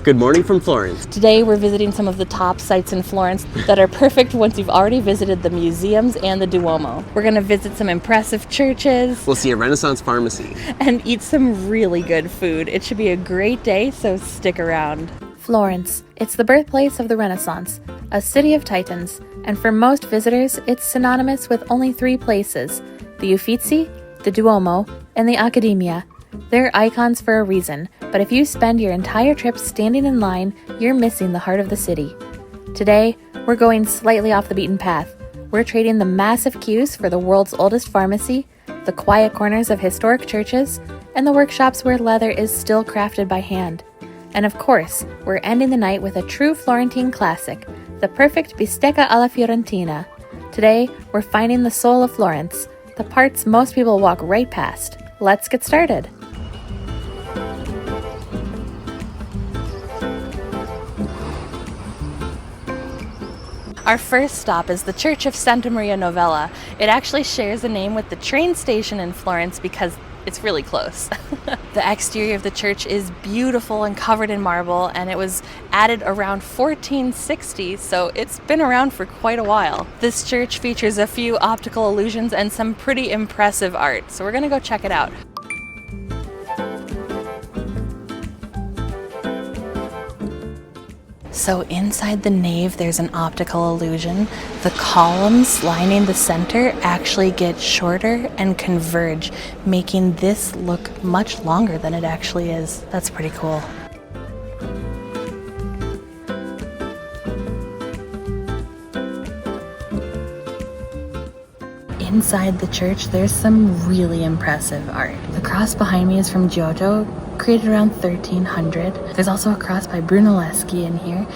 Good morning from Florence. Today we're visiting some of the top sites in Florence that are perfect once you've already visited the museums and the Duomo. We're going to visit some impressive churches. We'll see a Renaissance pharmacy. And eat some really good food. It should be a great day, so stick around. Florence. It's the birthplace of the Renaissance, a city of titans, and for most visitors, it's synonymous with only three places: the Uffizi, the Duomo, and the Accademia. They're icons for a reason, but if you spend your entire trip standing in line, you're missing the heart of the city. Today, we're going slightly off the beaten path. We're trading the massive queues for the world's oldest pharmacy, the quiet corners of historic churches, and the workshops where leather is still crafted by hand. And of course, we're ending the night with a true Florentine classic, the perfect Bistecca alla Fiorentina. Today, we're finding the soul of Florence, the parts most people walk right past. Let's get started. Our first stop is the Church of Santa Maria Novella. It actually shares a name with the train station in Florence because it's really close. The exterior of the church is beautiful and covered in marble, and it was added around 1460, so it's been around for quite a while. This church features a few optical illusions and some pretty impressive art, so we're gonna go check it out. So inside the nave, there's an optical illusion. The columns lining the center actually get shorter and converge, making this look much longer than it actually is. That's pretty cool. Inside the church, there's some really impressive art. The cross behind me is from Giotto, created around 1300. There's also a cross by Brunelleschi in here,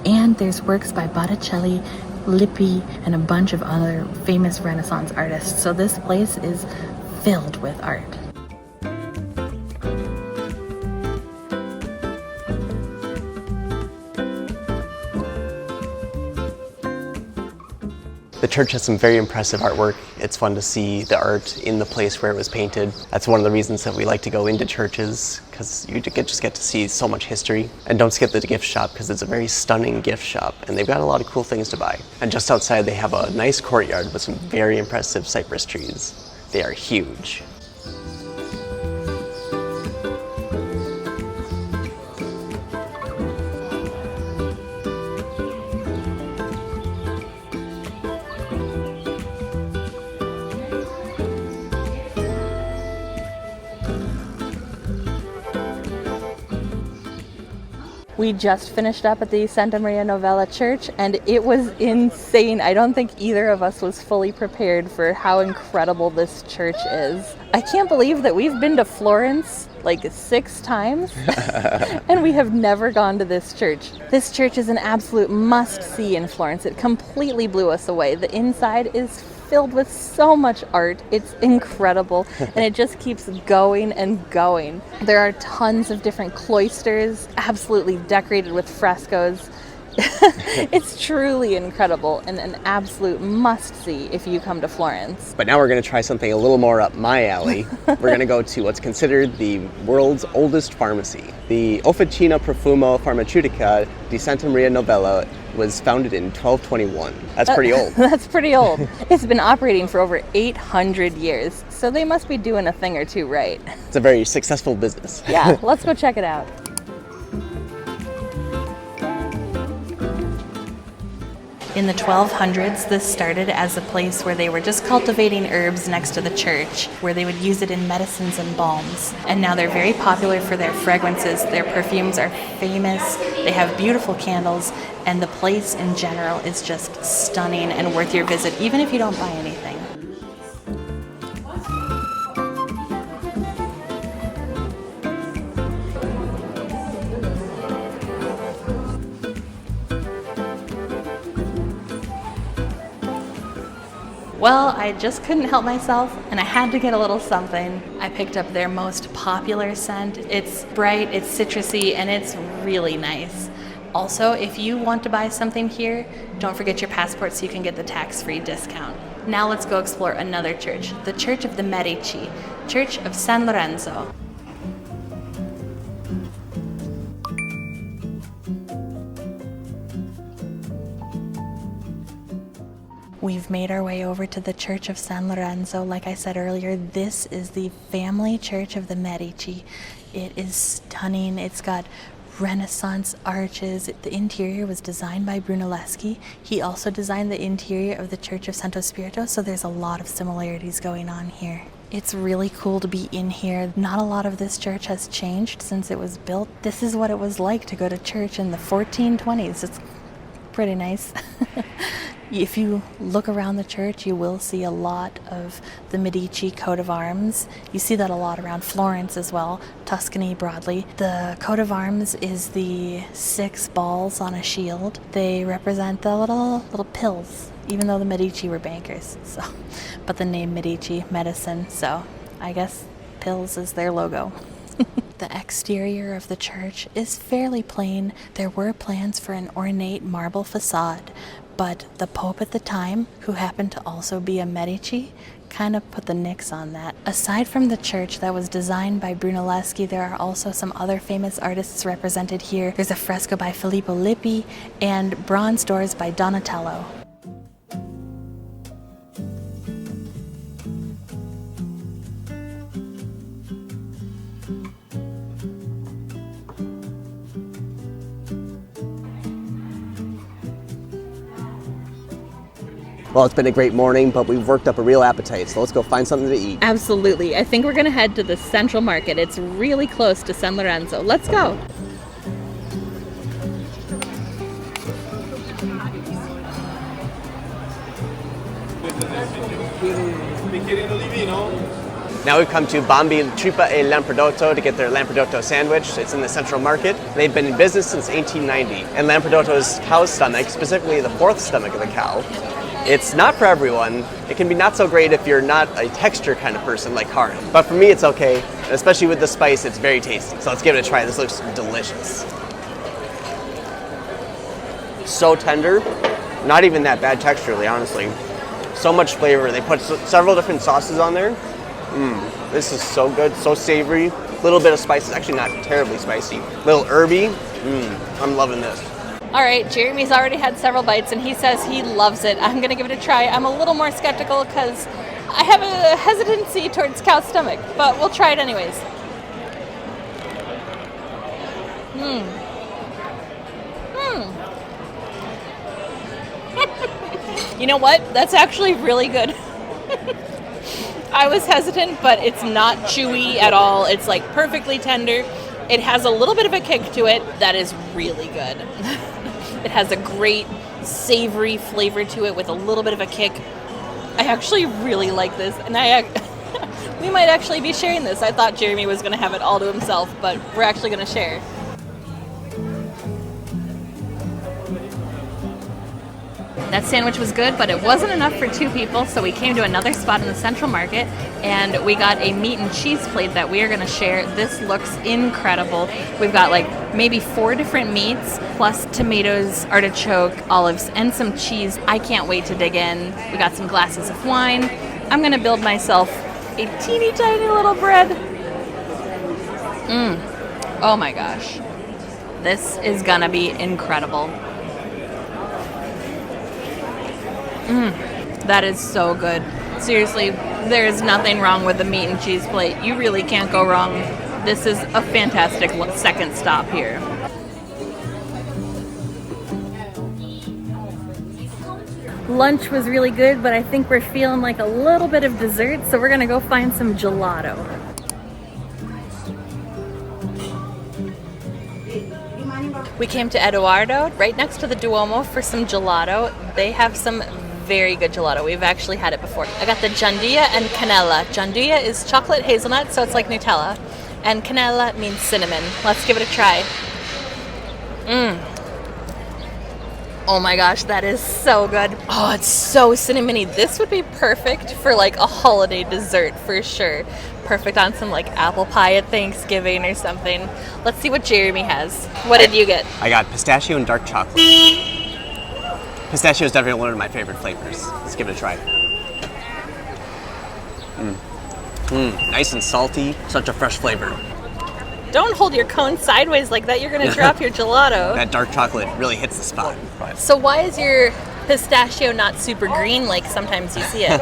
and there's works by Botticelli, Lippi, and a bunch of other famous Renaissance artists. So this place is filled with art. The church has some very impressive artwork. It's fun to see the art in the place where it was painted. That's one of the reasons that we like to go into churches, because you just get to see so much history. And don't skip the gift shop, because it's a very stunning gift shop, and they've got a lot of cool things to buy. And just outside they have a nice courtyard with some very impressive cypress trees. They are huge. We just finished up at the Santa Maria Novella Church, and it was insane. I don't think either of us was fully prepared for how incredible this church is. I can't believe that we've been to Florence like 6 times, and we have never gone to this church. This church is an absolute must-see in Florence. It completely blew us away. The inside is filled with so much art. It's incredible, and it just keeps going and going. There are tons of different cloisters, absolutely decorated with frescoes. It's truly incredible and an absolute must-see if you come to Florence. But now we're going to try something a little more up my alley. We're going to go to what's considered the world's oldest pharmacy. The Officina Profumo Farmaceutica di Santa Maria Novella was founded in 1221. That's pretty old. That's pretty old. It's been operating for over 800 years, so they must be doing a thing or two right. It's a very successful business. Yeah, let's go check it out. In the 1200s, this started as a place where they were just cultivating herbs next to the church, where they would use it in medicines and balms. And now they're very popular for their fragrances. Their perfumes are famous, they have beautiful candles, and the place in general is just stunning and worth your visit, even if you don't buy anything. Well, I just couldn't help myself, and I had to get a little something. I picked up their most popular scent. It's bright, it's citrusy, and it's really nice. Also, if you want to buy something here, don't forget your passport so you can get the tax-free discount. Now let's go explore another church, the Church of the Medici, Church of San Lorenzo. We've made our way over to the Church of San Lorenzo. Like I said earlier, this is the family church of the Medici. It is stunning. It's got Renaissance arches. The interior was designed by Brunelleschi. He also designed the interior of the Church of Santo Spirito, so there's a lot of similarities going on here. It's really cool to be in here. Not a lot of this church has changed since it was built. This is what it was like to go to church in the 1420s. It's pretty nice. If you look around the church, you will see a lot of the Medici coat of arms. You see that a lot around Florence as well, Tuscany broadly. The coat of arms is the 6 balls on a shield. They represent the little pills, even though the Medici were bankers. So, but the name Medici, medicine, so I guess pills is their logo. The exterior of the church is fairly plain. There were plans for an ornate marble facade, but the Pope at the time, who happened to also be a Medici, kind of put the nix on that. Aside from the church that was designed by Brunelleschi, there are also some other famous artists represented here. There's a fresco by Filippo Lippi and bronze doors by Donatello. Well, it's been a great morning, but we've worked up a real appetite, so let's go find something to eat. Absolutely. I think we're going to head to the Central Market. It's really close to San Lorenzo. Let's go. Now we've come to Bambi Trippa e Lampredotto to get their Lampredotto sandwich. It's in the Central Market. They've been in business since 1890. And Lampredotto is cow's stomach, specifically the 4th stomach of the cow. It's not for everyone. It can be not so great if you're not a texture kind of person like Karin. But for me, it's okay. And especially with the spice, it's very tasty. So let's give it a try. This looks delicious. So tender. Not even that bad texturally, honestly. So much flavor. They put several different sauces on there. This is so good, so savory. A little bit of spice. It's actually not terribly spicy. A little herby. I'm loving this. All right, Jeremy's already had several bites and he says he loves it. I'm gonna give it a try. I'm a little more skeptical because I have a hesitancy towards cow stomach, but we'll try it anyways. You know what? That's actually really good. I was hesitant, but it's not chewy at all. It's like perfectly tender. It has a little bit of a kick to it that is really good. It has a great savory flavor to it with a little bit of a kick. I actually really like this, and we might actually be sharing this. I thought Jeremy was going to have it all to himself, but we're actually going to share. That sandwich was good, but it wasn't enough for 2 people, so we came to another spot in the Central Market, and we got a meat and cheese plate that we are going to share. This looks incredible. We've got like maybe 4 different meats, plus tomatoes, artichoke, olives, and some cheese. I can't wait to dig in. We got some glasses of wine. I'm going to build myself a teeny tiny little bread. Oh my gosh. This is going to be incredible. That is so good. Seriously, there is nothing wrong with the meat and cheese plate. You really can't go wrong. This is a fantastic second stop here. Lunch was really good, but I think we're feeling like a little bit of dessert, so we're gonna go find some gelato. We came to Edoardo, right next to the Duomo, for some gelato. They have some very good gelato. We've actually had it before. I got the gianduja and canela. Gianduja is chocolate hazelnut, so it's like Nutella. And canela means cinnamon. Let's give it a try. Oh my gosh, that is so good. Oh, it's so cinnamony. This would be perfect for like a holiday dessert for sure. Perfect on some like apple pie at Thanksgiving or something. Let's see what Jeremy has. What did you get? I got pistachio and dark chocolate. Pistachio is definitely one of my favorite flavors. Let's give it a try. Nice and salty. Such a fresh flavor. Don't hold your cone sideways like that. You're going to drop your gelato. That dark chocolate really hits the spot. So why is your pistachio, not super green like sometimes you see it.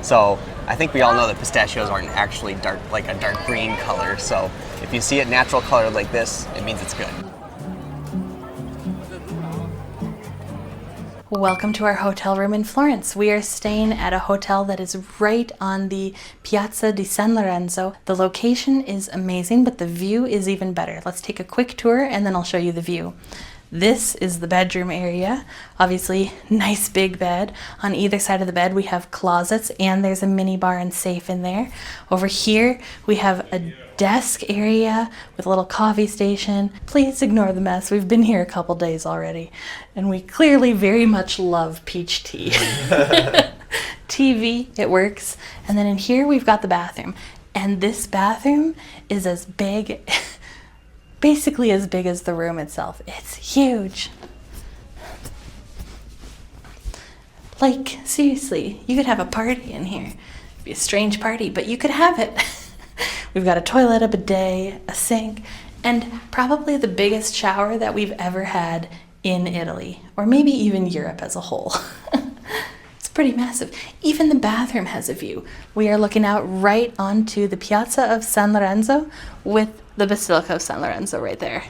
So I think we all know that pistachios aren't actually dark, like a dark green color. So if you see it natural color like this, it means it's good. Welcome to our hotel room in Florence. We are staying at a hotel that is right on the Piazza di San Lorenzo. The location is amazing, but the view is even better. Let's take a quick tour and then I'll show you the view. This is the bedroom area. Obviously, nice big bed. On either side of the bed, we have closets and there's a mini bar and safe in there. Over here, we have a desk area with a little coffee station. Please ignore the mess. We've been here a couple days already, and we clearly very much love peach tea. TV, it works. And then in here, we've got the bathroom. And this bathroom is as big, basically as big as the room itself. It's huge. Like, seriously, you could have a party in here. It'd be a strange party, but you could have it. We've got a toilet, a bidet, a sink, and probably the biggest shower that we've ever had in Italy, or maybe even Europe as a whole. It's pretty massive. Even the bathroom has a view. We are looking out right onto the Piazza of San Lorenzo with the Basilica of San Lorenzo right there.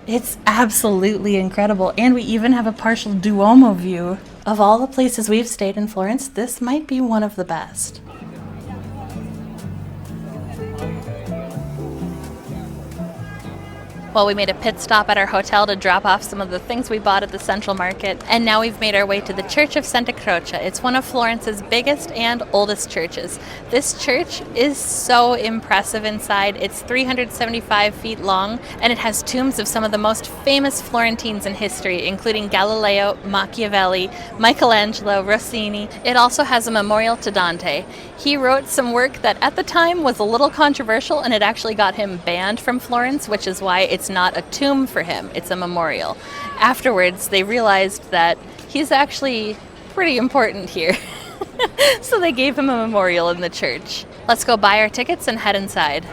It's absolutely incredible, and we even have a partial Duomo view. Of all the places we've stayed in Florence, this might be one of the best. Well, we made a pit stop at our hotel to drop off some of the things we bought at the Central Market, and now we've made our way to the Church of Santa Croce. It's one of Florence's biggest and oldest churches. This church is so impressive inside. It's 375 feet long, and it has tombs of some of the most famous Florentines in history, including Galileo, Machiavelli, Michelangelo, Rossini. It also has a memorial to Dante. He wrote some work that at the time was a little controversial, and it actually got him banned from Florence, which is why it's not a tomb for him, it's a memorial. Afterwards, they realized that he's actually pretty important here. So they gave him a memorial in the church. Let's go buy our tickets and head inside.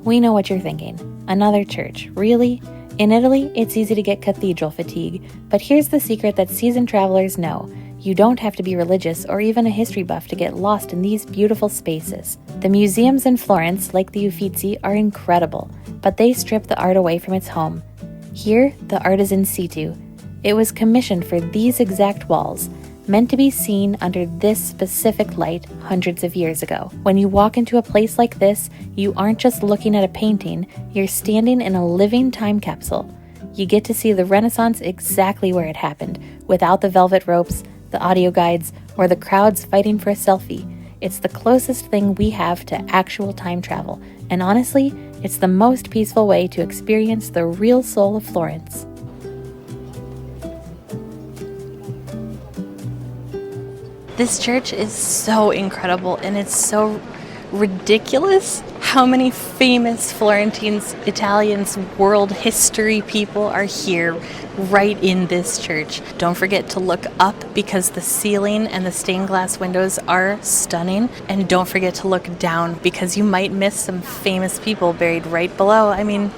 We know what you're thinking. Another church, really? In Italy, it's easy to get cathedral fatigue, but here's the secret that seasoned travelers know. You don't have to be religious or even a history buff to get lost in these beautiful spaces. The museums in Florence, like the Uffizi, are incredible, but they strip the art away from its home. Here, the art is in situ. It was commissioned for these exact walls, meant to be seen under this specific light hundreds of years ago. When you walk into a place like this, you aren't just looking at a painting, you're standing in a living time capsule. You get to see the Renaissance exactly where it happened, without the velvet ropes, the audio guides, or the crowds fighting for a selfie. It's the closest thing we have to actual time travel, and honestly, it's the most peaceful way to experience the real soul of Florence. This church is so incredible, and it's so ridiculous how many famous Florentines, Italians, world history people are here right in this church. Don't forget to look up because the ceiling and the stained glass windows are stunning. And don't forget to look down because you might miss some famous people buried right below. I mean,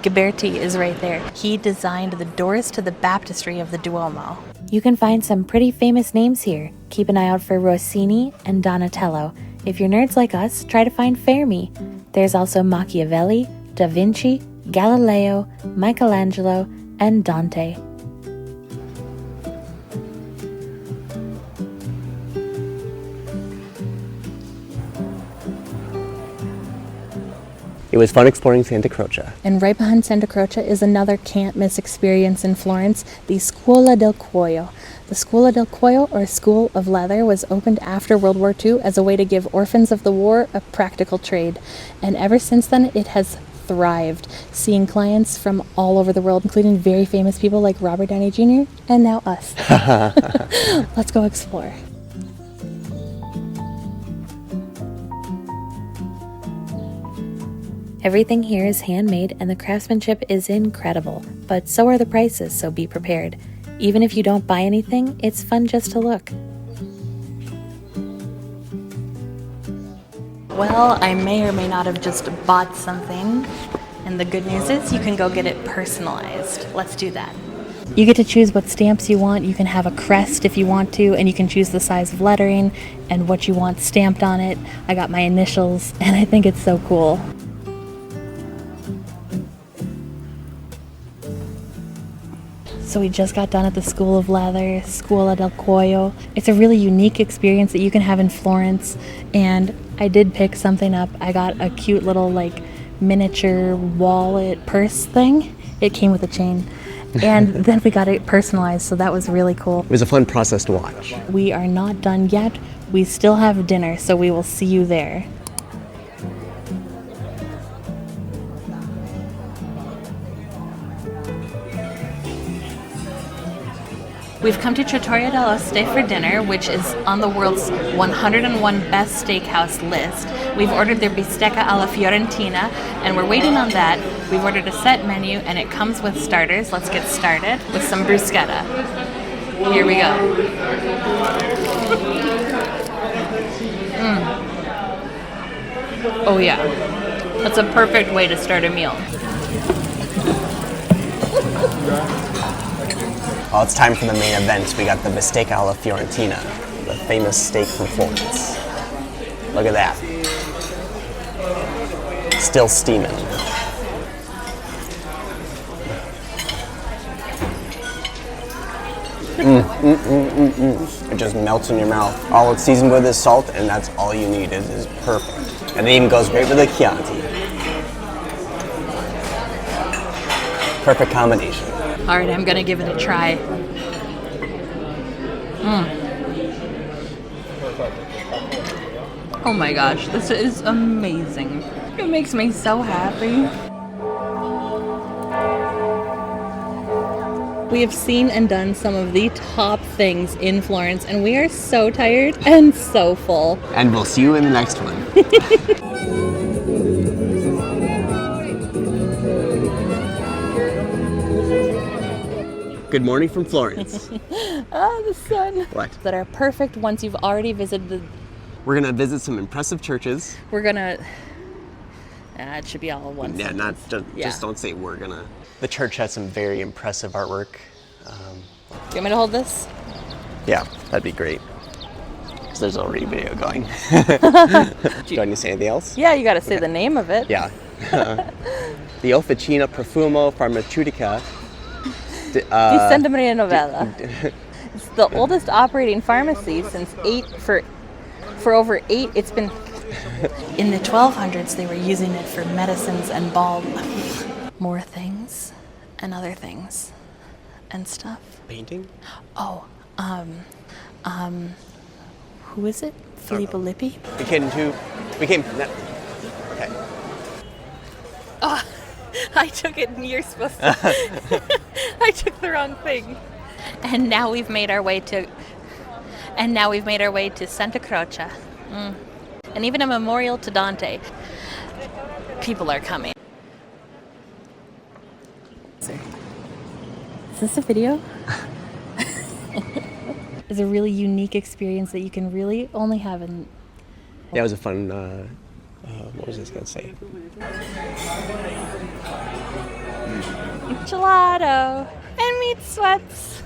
Ghiberti is right there. He designed the doors to the baptistry of the Duomo. You can find some pretty famous names here. Keep an eye out for Rossini and Donatello. If you're nerds like us, try to find Fermi. There's also Machiavelli, Da Vinci, Galileo, Michelangelo, and Dante. It was fun exploring Santa Croce. And right behind Santa Croce is another can't-miss experience in Florence, the Scuola del Cuoio. The Scuola del Cuoio, or School of Leather, was opened after World War II as a way to give orphans of the war a practical trade. And ever since then, it has thrived, seeing clients from all over the world, including very famous people like Robert Downey Jr. and now us. Let's go explore. Everything here is handmade and the craftsmanship is incredible, but so are the prices, so be prepared. Even if you don't buy anything, it's fun just to look. Well, I may or may not have just bought something, and the good news is you can go get it personalized. Let's do that. You get to choose what stamps you want. You can have a crest if you want to, and you can choose the size of lettering and what you want stamped on it. I got my initials, and I think it's so cool. So we just got done at the School of Leather, Scuola del Cuoio. It's a really unique experience that you can have in Florence, and I did pick something up. I got a cute little like miniature wallet purse thing. It came with a chain. And then we got it personalized, so that was really cool. It was a fun process to watch. We are not done yet. We still have dinner, so we will see you there. We've come to Trattoria Dall'oste for dinner, which is on the world's 101 best steakhouse list. We've ordered their Bistecca alla Fiorentina, and we're waiting on that. We've ordered a set menu, and it comes with starters. Let's get started with some bruschetta. Here we go. Oh yeah, that's a perfect way to start a meal. Well, it's time for the main event. We got the Bistecca alla Fiorentina, the famous steak from Florence. Look at that. Still steaming. It just melts in your mouth. All it's seasoned with is salt, and that's all you need. It is perfect. And it even goes great with the Chianti. Perfect combination. All right, I'm gonna give it a try. Oh my gosh, this is amazing. It makes me so happy. We have seen and done some of the top things in Florence, and we are so tired and so full. And we'll see you in the next one. Good morning from Florence. The sun. What? That are perfect once you've already visited the... We're gonna visit some impressive churches. We're gonna... it should be all at once. Yeah, just don't say we're gonna. The church has some very impressive artwork. You want me to hold this? Yeah, that'd be great. Because there's already video going. Do you want to say anything else? Yeah, you gotta say the name of it. Yeah. The Officina, Profumo, Farmaceutica. Di Santa Novella. It's the oldest operating pharmacy since for over 8. It's been in the 1200s. They were using it for medicines and balm. More things and other things and stuff. Painting? Oh, who is it? Filippo Lippi? We came. Okay. Oh, I took it and you're supposed to. I took the wrong thing. And now we've made our way to Santa Croce. And even a memorial to Dante. People are coming. Is this a video? It's a really unique experience that you can really only have in... Yeah, it was a fun, what was I going to say? Gelato and meat sweats.